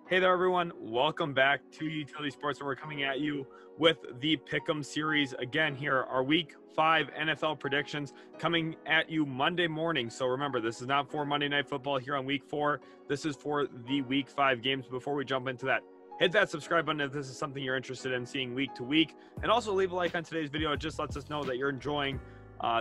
Hey there, everyone. Welcome back to Utility Sports, where we're coming at you with the PickEm series. Again, here are Week 5 NFL predictions coming at you Monday morning. So remember, this is not for Monday Night Football here on Week 4. This is for the Week 5 games. Before we jump into that, hit that subscribe button if this is something you're interested in seeing week to week. And also leave a like on today's video. It just lets us know that you're enjoying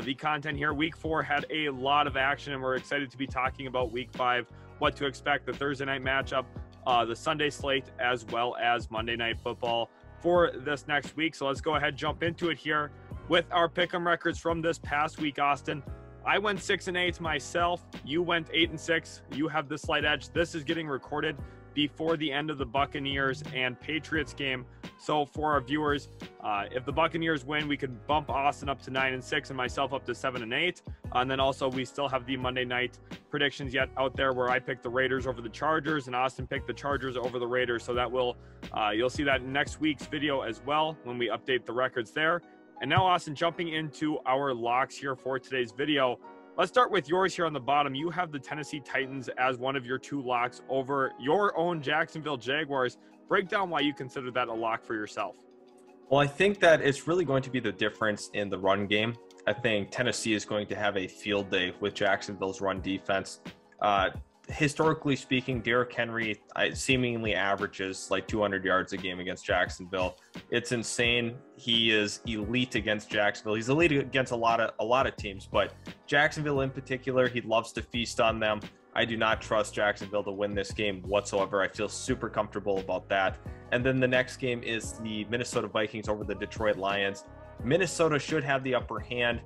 the content here. Week 4 had a lot of action, and we're excited to be talking about Week 5, what to expect, the Thursday night matchup, the Sunday slate, as well as Monday Night Football for this next week. So let's go ahead and jump into it here with our pick'em records from this past week. Austin, I went 6-8 myself. You went 8-6. You have the slight edge. This is getting recorded before the end of the Buccaneers and Patriots game. So for our viewers, if the Buccaneers win, we could bump Austin up to 9-6 and myself up to 7-8. And then also we still have the Monday night predictions yet out there, where I picked the Raiders over the Chargers and Austin picked the Chargers over the Raiders. So that will, you'll see that in next week's video as well when we update the records there. And now, Austin, jumping into our locks here for today's video. Let's start with yours here on the bottom. You have the Tennessee Titans as one of your two locks over your own Jacksonville Jaguars. Break down why you consider that a lock for yourself. Well, I think that it's really going to be the difference in the run game. I think Tennessee is going to have a field day with Jacksonville's run defense. Historically speaking, Derrick Henry seemingly averages like 200 yards a game against Jacksonville. It's insane. He is elite against Jacksonville. He's elite against a lot of teams, but Jacksonville in particular, he loves to feast on them. I do not trust Jacksonville to win this game whatsoever. I feel super comfortable about that. And then the next game is the Minnesota Vikings over the Detroit Lions. Minnesota should have the upper hand.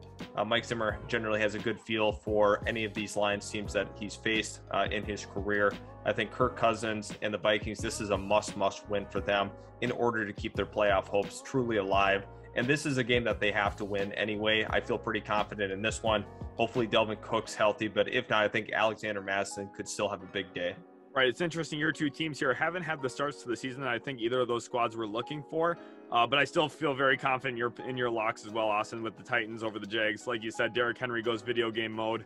Mike Zimmer generally has a good feel for any of these Lions teams that he's faced in his career. I think Kirk Cousins and the Vikings, this is a must win for them in order to keep their playoff hopes truly alive. And this is a game that they have to win anyway. I feel pretty confident in this one. Hopefully Delvin Cook's healthy, but if not, I think Alexander Mattison could still have a big day. Right, it's interesting. Your two teams here haven't had the starts to the season that I think either of those squads were looking for. But I still feel very confident in your locks as well, Austin, with the Titans over the Jags. Like you said, Derrick Henry goes video game mode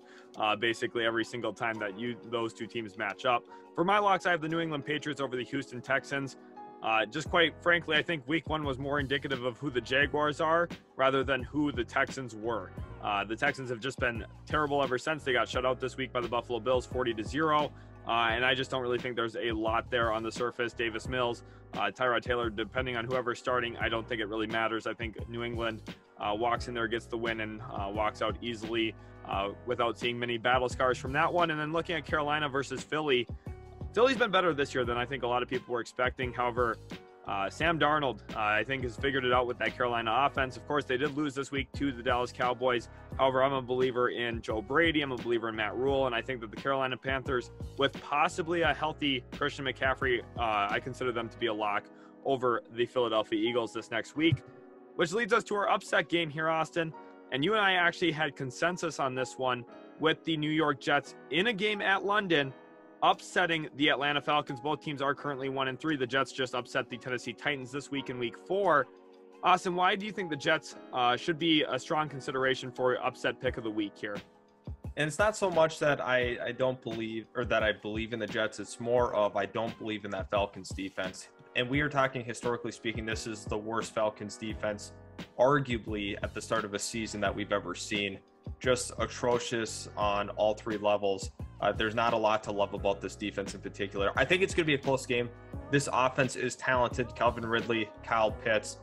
basically every single time that those two teams match up. For my locks, I have the New England Patriots over the Houston Texans. Just quite frankly, I think week 1 was more indicative of who the Jaguars are rather than who the Texans were. The Texans have just been terrible ever since. They got shut out this week by the Buffalo Bills 40-0. And I just don't really think there's a lot there on the surface. Davis Mills, Tyrod Taylor, depending on whoever's starting, I don't think it really matters. I think New England walks in there, gets the win, and walks out easily without seeing many battle scars from that one. And then looking at Carolina versus Philly, Philly's been better this year than I think a lot of people were expecting. However, Sam Darnold, I think, has figured it out with that Carolina offense. Of course, they did lose this week to the Dallas Cowboys. However, I'm a believer in Joe Brady. I'm a believer in Matt Rule. And I think that the Carolina Panthers, with possibly a healthy Christian McCaffrey, I consider them to be a lock over the Philadelphia Eagles this next week. Which leads us to our upset game here, Austin. And you and I actually had consensus on this one with the New York Jets in a game at London, upsetting the Atlanta Falcons. Both teams are currently 1-3. The Jets just upset the Tennessee Titans this week in week 4. Austin, why do you think the Jets should be a strong consideration for upset pick of the week here? And it's not so much that I don't believe, or that I believe in the Jets. It's more of I don't believe in that Falcons defense. And we are talking, historically speaking, this is the worst Falcons defense, arguably at the start of a season that we've ever seen. Just atrocious on all 3 levels. There's not a lot to love about this defense in particular. I think it's going to be a close game. This offense is talented. Calvin Ridley, Kyle Pitts.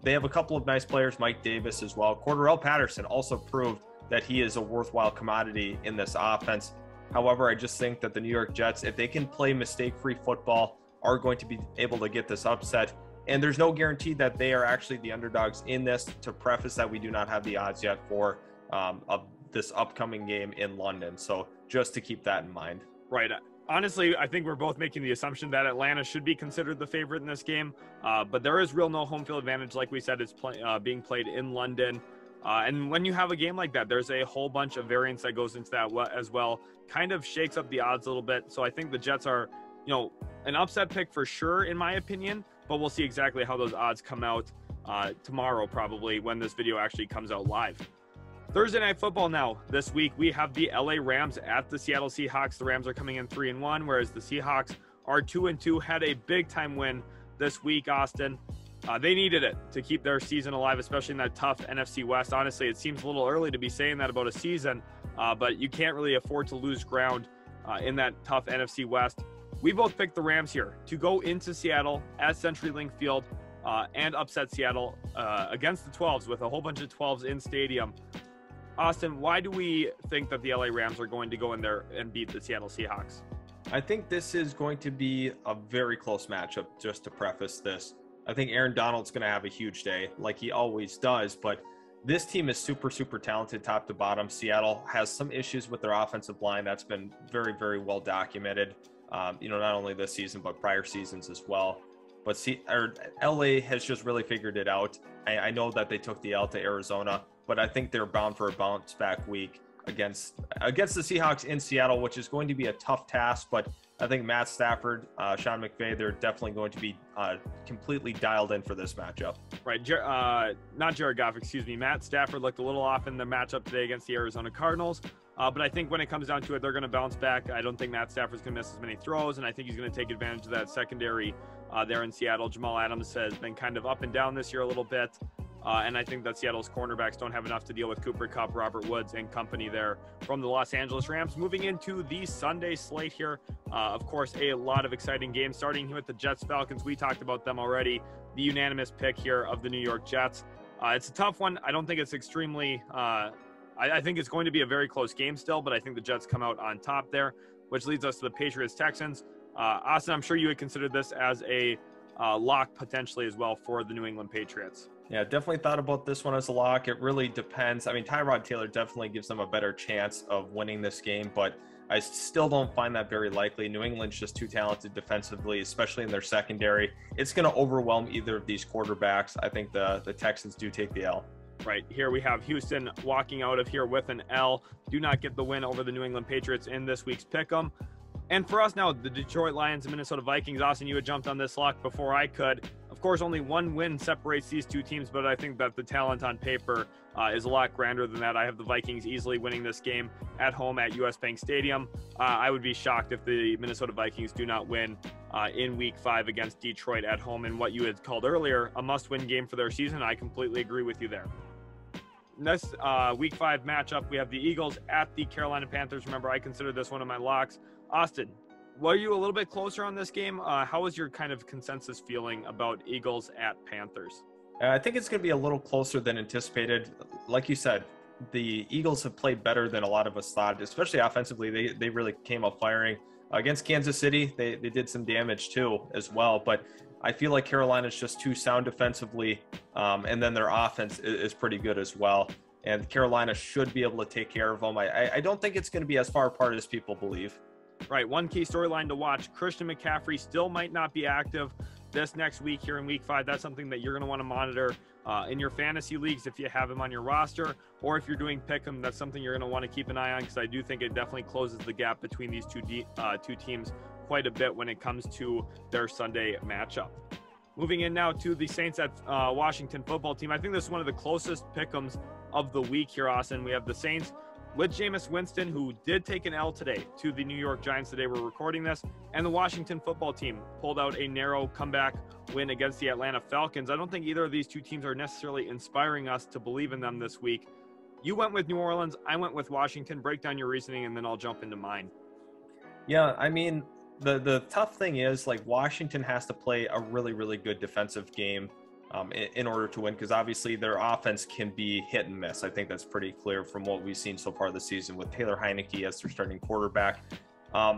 They have a couple of nice players, Mike Davis as well. Cordarrelle Patterson also proved that he is a worthwhile commodity in this offense. However, I just think that the New York Jets, if they can play mistake-free football, are going to be able to get this upset. And there's no guarantee that they are actually the underdogs in this. To preface that, we do not have the odds yet for of this upcoming game in London. So just to keep that in mind. Right. Honestly, I think we're both making the assumption that Atlanta should be considered the favorite in this game. But there is real no home field advantage. Like we said, it's being played in London. And when you have a game like that, there's a whole bunch of variance that goes into that as well. Kind of shakes up the odds a little bit. So I think the Jets are, an upset pick for sure, in my opinion. But we'll see exactly how those odds come out tomorrow, probably, when this video actually comes out live. Thursday Night Football now. This week, we have the LA Rams at the Seattle Seahawks. The Rams are coming in 3-1, whereas the Seahawks are 2-2, had a big time win this week, Austin. They needed it to keep their season alive, especially in that tough NFC West. Honestly, it seems a little early to be saying that about a season, but you can't really afford to lose ground in that tough NFC West. We both picked the Rams here to go into Seattle at CenturyLink Field and upset Seattle against the 12s with a whole bunch of 12s in stadium. Austin, why do we think that the LA Rams are going to go in there and beat the Seattle Seahawks? I think this is going to be a very close matchup, just to preface this. I think Aaron Donald's going to have a huge day, like he always does, but this team is super, super talented top to bottom. Seattle has some issues with their offensive line. That's been very, very well documented, not only this season, but prior seasons as well. But LA has just really figured it out. I know that they took the L to Arizona, but I think they're bound for a bounce back week against the Seahawks in Seattle, which is going to be a tough task. But I think Matt Stafford, Sean McVay, they're definitely going to be completely dialed in for this matchup. Right. Not Jared Goff, excuse me. Matt Stafford looked a little off in the matchup today against the Arizona Cardinals. But I think when it comes down to it, they're going to bounce back. I don't think Matt Stafford's going to miss as many throws, and I think he's going to take advantage of that secondary there in Seattle. Jamal Adams has been kind of up and down this year a little bit. And I think that Seattle's cornerbacks don't have enough to deal with Cooper Kupp, Robert Woods, and company there from the Los Angeles Rams. Moving into the Sunday slate here, of course, a lot of exciting games, starting here with the Jets-Falcons. We talked about them already. The unanimous pick here of the New York Jets. It's a tough one. I don't think it's extremely I think it's going to be a very close game still, but I think the Jets come out on top there, which leads us to the Patriots-Texans. Austin, I'm sure you would consider this as a lock potentially as well for the New England Patriots. Yeah, definitely thought about this one as a lock. It really depends. I mean, Tyrod Taylor definitely gives them a better chance of winning this game, but I still don't find that very likely. New England's just too talented defensively, especially in their secondary. It's going to overwhelm either of these quarterbacks. I think the Texans do take the L. Right, here we have Houston walking out of here with an L. Do not get the win over the New England Patriots in this week's Pick'em. And for us now, the Detroit Lions and Minnesota Vikings. Austin, you had jumped on this lock before I could. Of course, only one win separates these two teams, but I think that the talent on paper is a lot grander than that. I have the Vikings easily winning this game at home at US Bank Stadium. I would be shocked if the Minnesota Vikings do not win in Week 5 against Detroit at home in what you had called earlier a must-win game for their season. I completely agree with you there. Next Week 5 matchup, we have the Eagles at the Carolina Panthers. Remember, I consider this one of my locks. Austin, were you a little bit closer on this game? How was your kind of consensus feeling about Eagles at Panthers? I think it's going to be a little closer than anticipated. Like you said, the Eagles have played better than a lot of us thought, especially offensively. They really came up firing. Against Kansas City, they did some damage too as well. But I feel like Carolina's just too sound defensively, and then their offense is pretty good as well. And Carolina should be able to take care of them. I don't think it's going to be as far apart as people believe. Right, one key storyline to watch, Christian McCaffrey still might not be active this next week here in Week 5. That's something that you're going to want to monitor in your fantasy leagues if you have him on your roster, or if you're doing Pick'em, that's something you're going to want to keep an eye on, because I do think it definitely closes the gap between these two teams quite a bit when it comes to their Sunday matchup. Moving in now to the Saints at Washington football team. I think this is one of the closest Pick'ems of the week here, Austin. We have the Saints with Jameis Winston, who did take an L today to the New York Giants today. We're recording this. And the Washington football team pulled out a narrow comeback win against the Atlanta Falcons. I don't think either of these two teams are necessarily inspiring us to believe in them this week. You went with New Orleans. I went with Washington. Break down your reasoning, and then I'll jump into mine. Yeah, I mean, the tough thing is, like, Washington has to play a really, really good defensive game in order to win, because obviously their offense can be hit and miss. I think that's pretty clear from what we've seen so far this season with Taylor Heineke as their starting quarterback.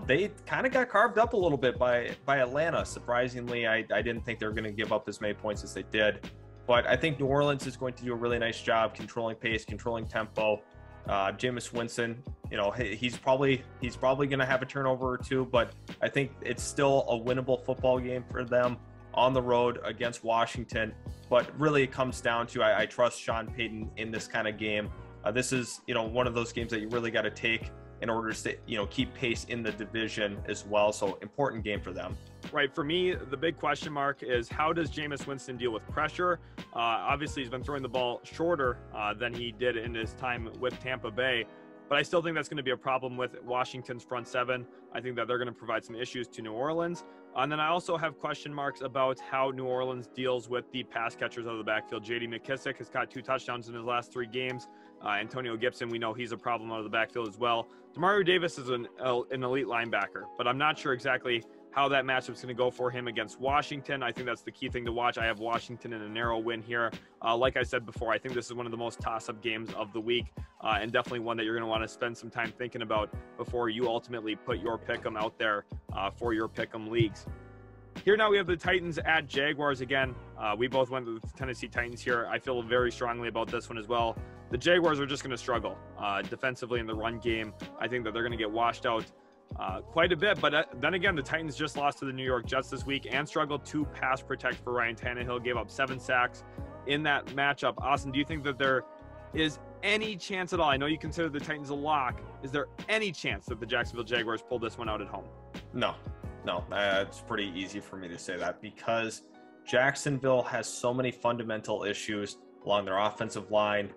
They kind of got carved up a little bit by Atlanta. Surprisingly, I didn't think they were going to give up as many points as they did. But I think New Orleans is going to do a really nice job controlling pace, controlling tempo. Jameis Winston, he's probably going to have a turnover or two, but I think it's still a winnable football game for them on the road against Washington. But really it comes down to, I trust Sean Payton in this kind of game. This is, one of those games that you really got to take in order to, keep pace in the division as well. So important game for them. Right. For me, the big question mark is, how does Jameis Winston deal with pressure? Obviously, he's been throwing the ball shorter than he did in his time with Tampa Bay. but I still think that's going to be a problem with Washington's front seven. I think that they're going to provide some issues to New Orleans. And then I also have question marks about how New Orleans deals with the pass catchers out of the backfield. J.D. McKissick has caught 2 touchdowns in his last 3 games. Antonio Gibson, we know he's a problem out of the backfield as well. Demario Davis is an elite linebacker, but I'm not sure exactly how that matchup is going to go for him against Washington. I think that's the key thing to watch. I have Washington in a narrow win here. Like I said before, I think this is one of the most toss-up games of the week, and definitely one that you're going to want to spend some time thinking about before you ultimately put your pick'em out there for your pick'em leagues. Here now we have the Titans at Jaguars again. We both went with the Tennessee Titans here. I feel very strongly about this one as well. The Jaguars are just going to struggle defensively in the run game. I think that they're going to get washed out quite a bit, but then again, the Titans just lost to the New York Jets this week and struggled to pass protect for Ryan Tannehill, gave up 7 sacks in that matchup. Austin, do you think that there is any chance at all? I know you consider the Titans a lock. Is there any chance that the Jacksonville Jaguars pull this one out at home? No, it's pretty easy for me to say that because Jacksonville has so many fundamental issues along their offensive line.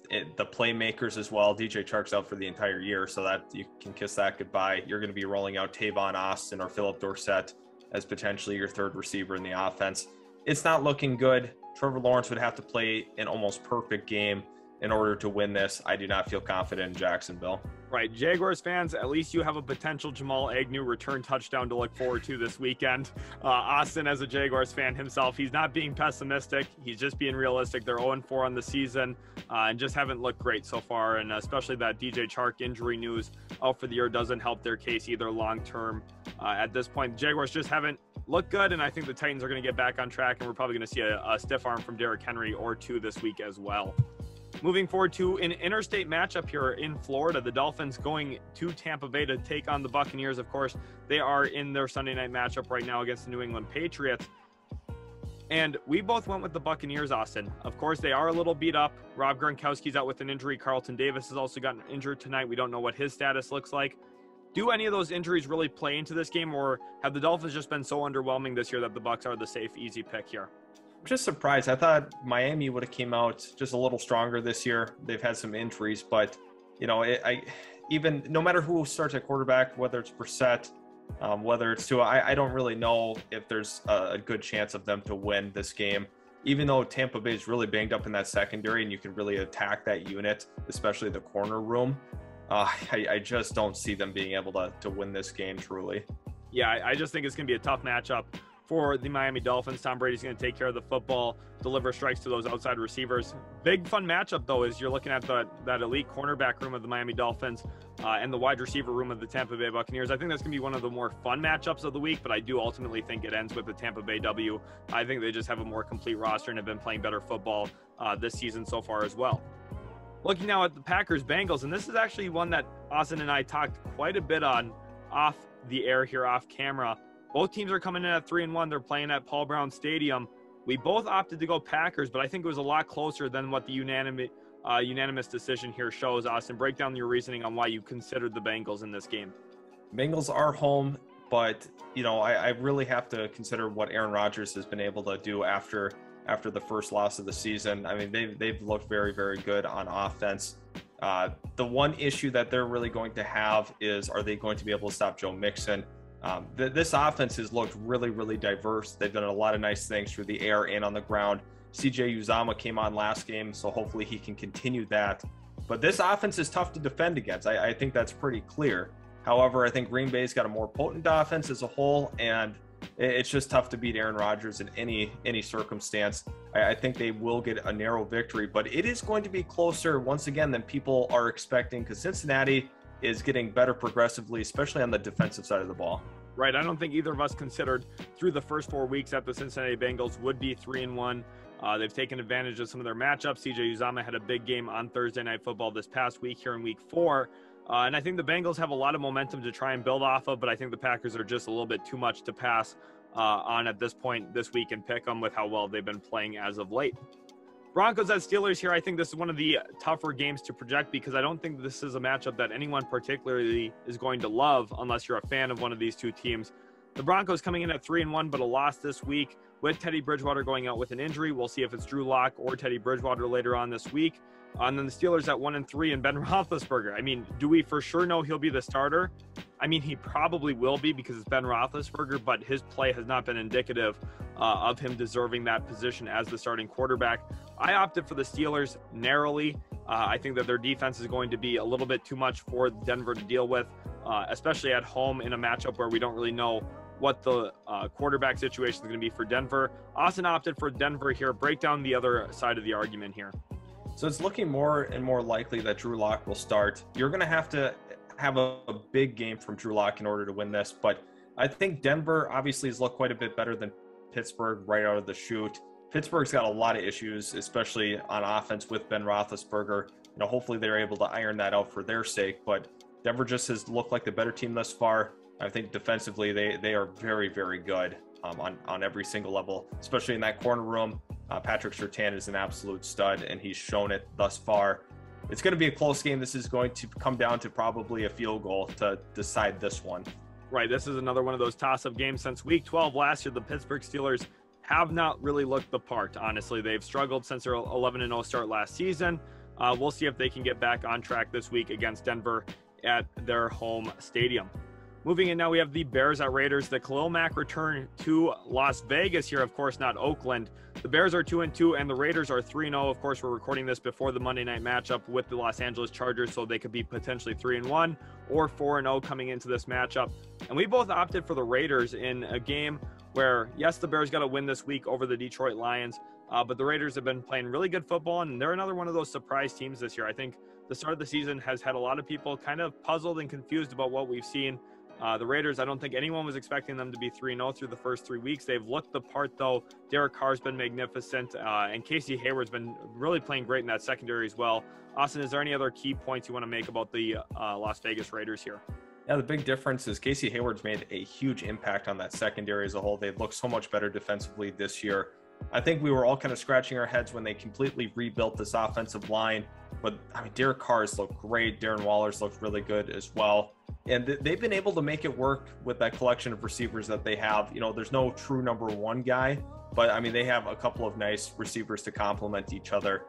The playmakers as well. DJ Chark's out for the entire year, so that you can kiss that goodbye. You're going to be rolling out Tavon Austin or Philip Dorsett as potentially your third receiver in the offense. It's not looking good. Trevor Lawrence would have to play an almost perfect game in order to win this. I do not feel confident in Jacksonville. Right. Jaguars fans, at least you have a potential Jamal Agnew return touchdown to look forward to this weekend. Austin, as a Jaguars fan himself, he's not being pessimistic. He's just being realistic. They're 0-4 on the season and just haven't looked great so far. And especially that DJ Chark injury news out for the year doesn't help their case either long term. At this point, the Jaguars just haven't looked good. And I think the Titans are going to get back on track. And we're probably going to see a stiff arm from Derrick Henry or 2 this week as well. Moving forward to an interstate matchup here in Florida, the Dolphins going to Tampa Bay to take on the Buccaneers. Of course, they are in their Sunday night matchup right now against the New England Patriots. And we both went with the Buccaneers, Austin. Of course, they are a little beat up. Rob Gronkowski's out with an injury. Carlton Davis has also gotten injured tonight. We don't know what his status looks like. Do any of those injuries really play into this game, or have the Dolphins just been so underwhelming this year that the Bucs are the safe, easy pick here? I'm just surprised. I thought Miami would have came out just a little stronger this year. They've had some injuries, but even no matter who starts at quarterback, whether it's Brissett, whether it's Tua, I don't really know if there's a good chance of them to win this game. Even though Tampa Bay is really banged up in that secondary and you can really attack that unit, especially the corner room, I just don't see them being able to win this game truly. Yeah, I just think it's going to be a tough matchup for the Miami Dolphins. Tom Brady's going to take care of the football, deliver strikes to those outside receivers. Big fun matchup, though, is you're looking at that elite cornerback room of the Miami Dolphins and the wide receiver room of the Tampa Bay Buccaneers. I think that's going to be one of the more fun matchups of the week, but I do ultimately think it ends with the Tampa Bay W. I think they just have a more complete roster and have been playing better football this season so far as well. Looking now at the Packers-Bengals, and this is actually one that Austin and I talked quite a bit on off the air here, off camera. Both teams are coming in at 3-1. They're playing at Paul Brown Stadium. We both opted to go Packers, but I think it was a lot closer than what the unanimous decision here shows. Austin, break down your reasoning on why you considered the Bengals in this game. Bengals are home, but I really have to consider what Aaron Rodgers has been able to do after the first loss of the season. I mean, they've looked very, very good on offense. The one issue that they're really going to have is, are they going to be able to stop Joe Mixon? This offense has looked really, really diverse. They've done a lot of nice things through the air and on the ground. CJ Uzomah came on last game, so hopefully he can continue that. But this offense is tough to defend against. I think that's pretty clear. However, I think Green Bay's got a more potent offense as a whole, and it's just tough to beat Aaron Rodgers in any circumstance. I think they will get a narrow victory, but it is going to be closer once again than people are expecting, because Cincinnati is getting better progressively, especially on the defensive side of the ball. Right. I don't think either of us considered through the first 4 weeks that the Cincinnati Bengals would be 3-1. They've taken advantage of some of their matchups. CJ Uzomah had a big game on Thursday Night Football this past week here in week 4. And I think the Bengals have a lot of momentum to try and build off of, but I think the Packers are just a little bit too much to pass on at this point this week and pick them with how well they've been playing as of late. Broncos at Steelers here. I think this is one of the tougher games to project because I don't think this is a matchup that anyone particularly is going to love unless you're a fan of one of these two teams. The Broncos coming in at 3-1, but a loss this week with Teddy Bridgewater going out with an injury. We'll see if it's Drew Lock or Teddy Bridgewater later on this week. And then the Steelers at 1-3, and Ben Roethlisberger. I mean, do we for sure know he'll be the starter? I mean, he probably will be because it's Ben Roethlisberger, but his play has not been indicative of him deserving that position as the starting quarterback. I opted for the Steelers narrowly. I think that their defense is going to be a little bit too much for Denver to deal with, especially at home in a matchup where we don't really know what the quarterback situation is going to be for Denver. Austin opted for Denver here. Break down the other side of the argument here. So it's looking more and more likely that Drew Lock will start. You're going to have a big game from Drew Lock in order to win this, but I think Denver obviously has looked quite a bit better than Pittsburgh right out of the chute. Pittsburgh's got a lot of issues, especially on offense with Ben Roethlisberger. You know, hopefully they're able to iron that out for their sake, but Denver just has looked like the better team thus far. I think defensively they are very, very good on every single level, especially in that corner room. Patrick Surtain is an absolute stud, and he's shown it thus far. It's going to be a close game. This is going to come down to probably a field goal to decide this one. Right, this is another one of those toss-up games. Since Week 12 last year, the Pittsburgh Steelers have not really looked the part, honestly. They've struggled since their 11-0 start last season. We'll see if they can get back on track this week against Denver at their home stadium. Moving in now, we have the Bears at Raiders. The Khalil Mack return to Las Vegas here, of course, not Oakland. The Bears are 2-2, and the Raiders are 3-0. Of course, we're recording this before the Monday night matchup with the Los Angeles Chargers, so they could be potentially 3-1 or 4-0 coming into this matchup. And we both opted for the Raiders in a game where, yes, the Bears got a win this week over the Detroit Lions, but the Raiders have been playing really good football, and they're another one of those surprise teams this year. I think the start of the season has had a lot of people kind of puzzled and confused about what we've seen. The Raiders, I don't think anyone was expecting them to be 3-0 through the first 3 weeks. They've looked the part, though. Derek Carr's been magnificent, and Casey Hayward's been really playing great in that secondary as well. Austin, is there any other key points you want to make about the Las Vegas Raiders here? Yeah, the big difference is Casey Hayward's made a huge impact on that secondary as a whole. They've looked so much better defensively this year. I think we were all kind of scratching our heads when they completely rebuilt this offensive line. But, I mean, Derek Carr's looked great. Darren Waller's looked really good as well. And they've been able to make it work with that collection of receivers that they have. You know, there's no true number one guy, but, I mean, they have a couple of nice receivers to complement each other.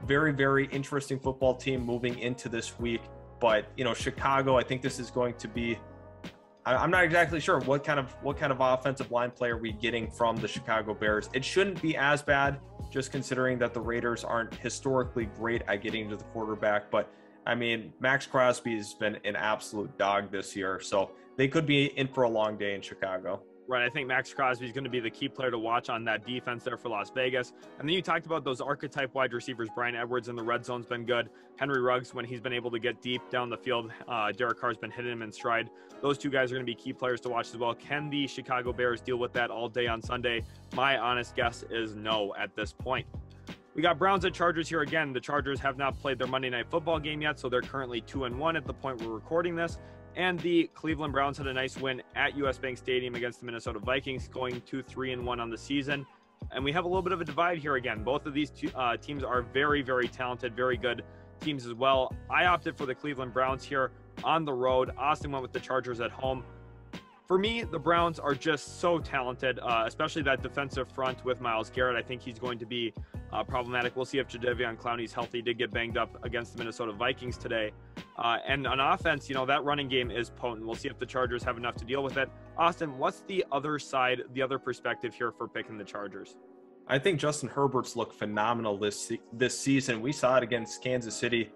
Very, very interesting football team moving into this week. But, you know, Chicago, I think this is going to be – I'm not exactly sure what kind of offensive line play are we getting from the Chicago Bears. It shouldn't be as bad, just considering that the Raiders aren't historically great at getting to the quarterback. But, I mean, Max Crosby has been an absolute dog this year, so they could be in for a long day in Chicago. Right, I think Max Crosby is going to be the key player to watch on that defense there for Las Vegas. And then you talked about those archetype wide receivers. Brian Edwards in the red zone's been good. Henry Ruggs, when he's been able to get deep down the field, Derek Carr's been hitting him in stride. Those two guys are going to be key players to watch as well. Can the Chicago Bears deal with that all day on Sunday? My honest guess is no at this point. We got Browns at Chargers here again. The Chargers have not played their Monday Night Football game yet, so they're currently 2-1 at the point we're recording this. And the Cleveland Browns had a nice win at US Bank Stadium against the Minnesota Vikings, going to 3-1 on the season. And we have a little bit of a divide here again. Both of these teams are very, very talented, very good teams as well. I opted for the Cleveland Browns here on the road. Austin went with the Chargers at home. For me, the Browns are just so talented, especially that defensive front with Myles Garrett. I think he's going to be problematic. We'll see if Jadeveon Clowney's healthy. He did get banged up against the Minnesota Vikings today. And on offense, you know, that running game is potent. We'll see if the Chargers have enough to deal with it. Austin, what's the other side, the other perspective here for picking the Chargers? I think Justin Herbert's looked phenomenal this season. We saw it against Kansas City.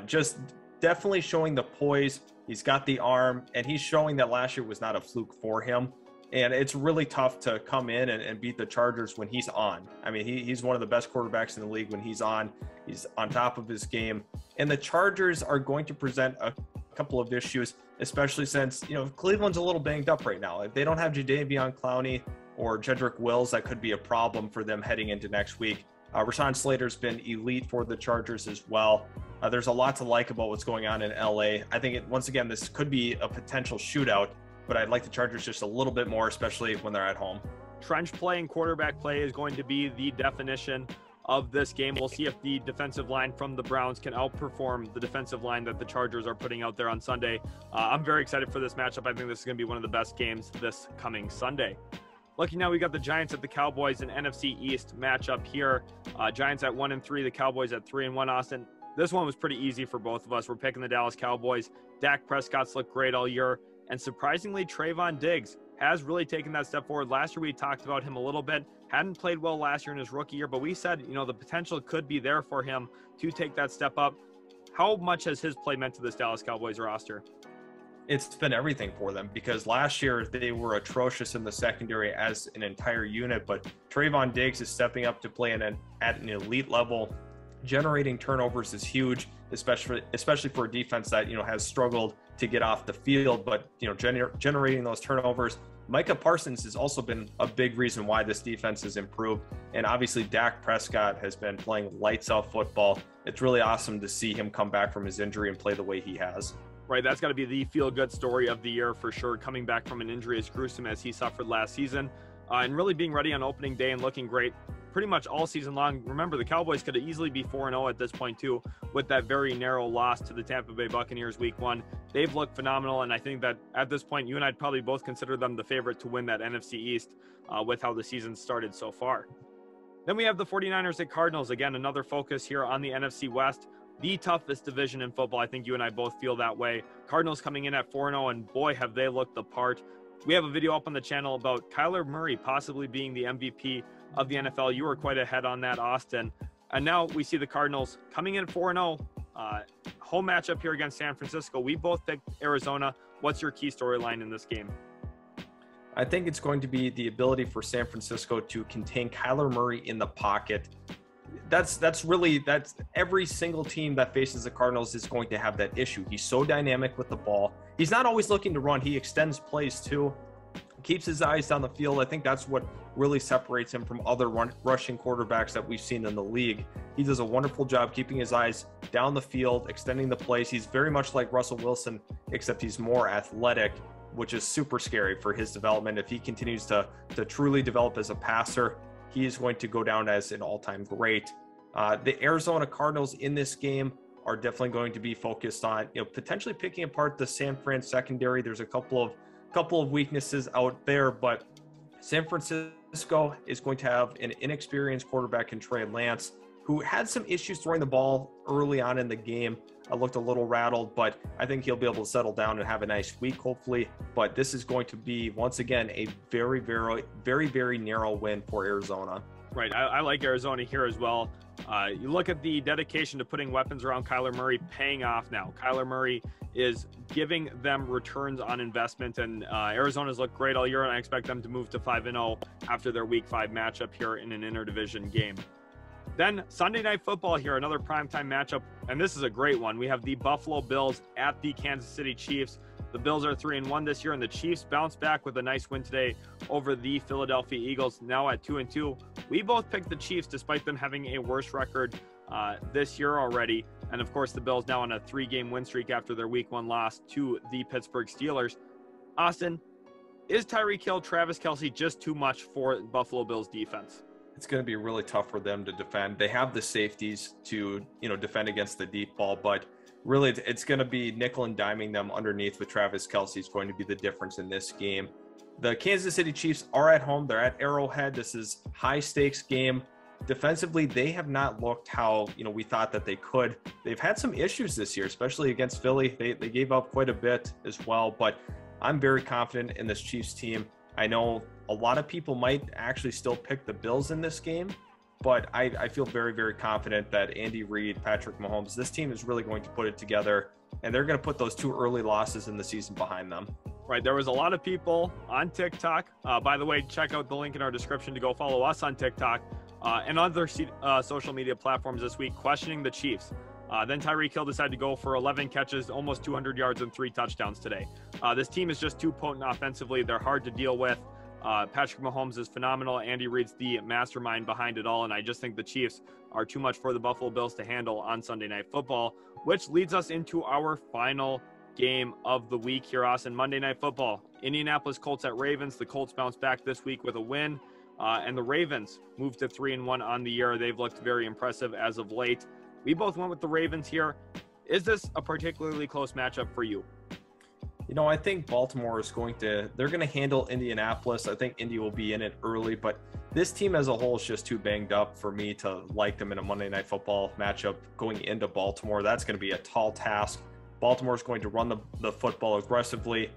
Just definitely showing the poise. He's got the arm, and he's showing that last year was not a fluke for him. And it's really tough to come in and beat the Chargers when he's on. I mean, he's one of the best quarterbacks in the league when he's on. He's on top of his game. And the Chargers are going to present a couple of issues, especially since, you know, Cleveland's a little banged up right now. If they don't have Jadeveon Clowney or Jedrick Wills, that could be a problem for them heading into next week. Rashawn Slater's been elite for the Chargers as well. There's a lot to like about what's going on in LA. I think, once again, this could be a potential shootout, but I'd like the Chargers just a little bit more, especially when they're at home. Trench play and quarterback play is going to be the definition of this game. We'll see if the defensive line from the Browns can outperform the defensive line that the Chargers are putting out there on Sunday. I'm very excited for this matchup. I think this is going to be one of the best games this coming Sunday. Looking now, we got the Giants at the Cowboys, an NFC East matchup here. Giants at 1-3, the Cowboys at 3-1. Austin, this one was pretty easy for both of us. We're picking the Dallas Cowboys. Dak Prescott's looked great all year, and surprisingly, Trayvon Diggs has really taken that step forward. Last year, we talked about him a little bit. Hadn't played well last year in his rookie year, but we said, the potential could be there for him to take that step up. How much has his play meant to this Dallas Cowboys roster? It's been everything for them, because last year they were atrocious in the secondary as an entire unit, but Trayvon Diggs is stepping up to play at an elite level. Generating turnovers is huge, especially for a defense that has struggled to get off the field, but generating those turnovers. Micah Parsons has also been a big reason why this defense has improved, and obviously Dak Prescott has been playing lights out football. It's really awesome to see him come back from his injury and play the way he has. Right, that's got to be the feel-good story of the year for sure, coming back from an injury as gruesome as he suffered last season, and really being ready on opening day and looking great pretty much all season long. Remember, the Cowboys could easily be 4-0 at this point too, with that very narrow loss to the Tampa Bay Buccaneers week 1. They've looked phenomenal, and I think that at this point, you and I'd probably both consider them the favorite to win that NFC East with how the season started so far. Then we have the 49ers at Cardinals. Again, another focus here on the NFC West. The toughest division in football. I think you and I both feel that way. Cardinals coming in at 4-0, and boy, have they looked the part. We have a video up on the channel about Kyler Murray possibly being the MVP of the NFL. You were quite ahead on that, Austin. And now we see the Cardinals coming in at 4-0. Home matchup here against San Francisco. We both picked Arizona. What's your key storyline in this game? I think it's going to be the ability for San Francisco to contain Kyler Murray in the pocket. That's every single team that faces the Cardinals is going to have that issue. He's so dynamic with the ball. He's not always looking to run. He extends plays too, keeps his eyes down the field. I think that's what really separates him from other rushing quarterbacks that we've seen in the league. He does a wonderful job keeping his eyes down the field, extending the plays. He's very much like Russell Wilson, except he's more athletic, which is super scary for his development. If he continues to truly develop as a passer, he is going to go down as an all-time great. The Arizona Cardinals in this game are definitely going to be focused on, potentially picking apart the San Fran secondary. There's a couple of weaknesses out there, but San Francisco is going to have an inexperienced quarterback in Trey Lance, who had some issues throwing the ball early on in the game. I looked a little rattled, but I think he'll be able to settle down and have a nice week, hopefully. But this is going to be, once again, a very, very, very, very narrow win for Arizona. Right. I like Arizona here as well. You look at the dedication to putting weapons around Kyler Murray paying off now. Kyler Murray is giving them returns on investment, and Arizona's looked great all year, and I expect them to move to 5-0 after their Week 5 matchup here in an interdivision game. Then Sunday Night Football here, another primetime matchup, and this is a great one. We have the Buffalo Bills at the Kansas City Chiefs. The Bills are 3-1 this year, and the Chiefs bounce back with a nice win today over the Philadelphia Eagles, now at 2-2. We both picked the Chiefs despite them having a worse record this year already. And of course, the Bills now on a 3-game win streak after their Week 1 loss to the Pittsburgh Steelers. Austin, is Tyreek Hill, Travis Kelce just too much for Buffalo Bills defense? It's going to be really tough for them to defend. They have the safeties to, defend against the deep ball, but really it's going to be nickel and diming them underneath with Travis Kelce is going to be the difference in this game. The Kansas City Chiefs are at home. They're at Arrowhead. This is high stakes game. Defensively, they have not looked how, we thought that they could. They've had some issues this year, especially against Philly. They gave up quite a bit as well, but I'm very confident in this Chiefs team. I know a lot of people might actually still pick the Bills in this game, but I feel very, very confident that Andy Reid, Patrick Mahomes, this team is really going to put it together, and they're going to put those 2 early losses in the season behind them. Right, there was a lot of people on TikTok. By the way, check out the link in our description to go follow us on TikTok and other social media platforms this week, questioning the Chiefs. Then Tyreek Hill decided to go for 11 catches, almost 200 yards and 3 touchdowns today. This team is just too potent offensively. They're hard to deal with. Patrick Mahomes is phenomenal. Andy Reid's the mastermind behind it all, and I just think the Chiefs are too much for the Buffalo Bills to handle on Sunday Night Football, which leads us into our final game of the week here, Austin. Monday Night Football. Indianapolis Colts at Ravens. The Colts bounce back this week with a win, and the Ravens move to 3-1 on the year. They've looked very impressive as of late. We both went with the Ravens here. Is this a particularly close matchup for you? You know, I think Baltimore is they're going to handle Indianapolis. I think Indy will be in it early, but this team as a whole is just too banged up for me to like them in a Monday Night Football matchup going into Baltimore. That's going to be a tall task. Baltimore is going to run the football aggressively.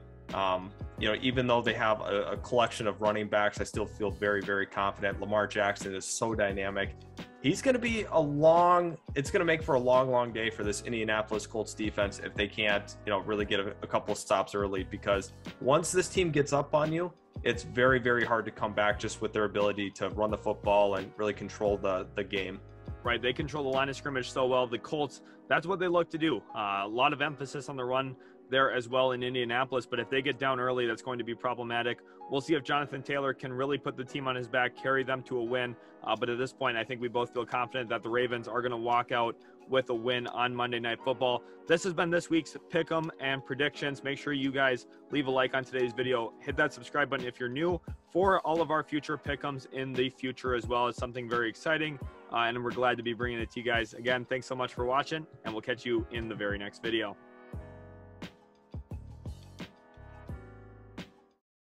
You know, even though they have a collection of running backs, I still feel very, very confident. Lamar Jackson is so dynamic. He's going to be it's going to make for a long, long day for this Indianapolis Colts defense if they can't, you know, really get a couple of stops early, because once this team gets up on you, it's very, very hard to come back just with their ability to run the football and really control the game. Right, they control the line of scrimmage so well. The Colts, that's what they look to do. A lot of emphasis on the run there as well in Indianapolis, but if they get down early, that's going to be problematic. We'll see if Jonathan Taylor can really put the team on his back, carry them to a win. But at this point, I think we both feel confident that the Ravens are going to walk out with a win on Monday Night Football. This has been this week's Pick'em and predictions. Make sure you guys leave a like on today's video. Hit that subscribe button if you're new for all of our future Pick'ems in the future as well. It's something very exciting, and we're glad to be bringing it to you guys. Again, thanks so much for watching, and we'll catch you in the very next video.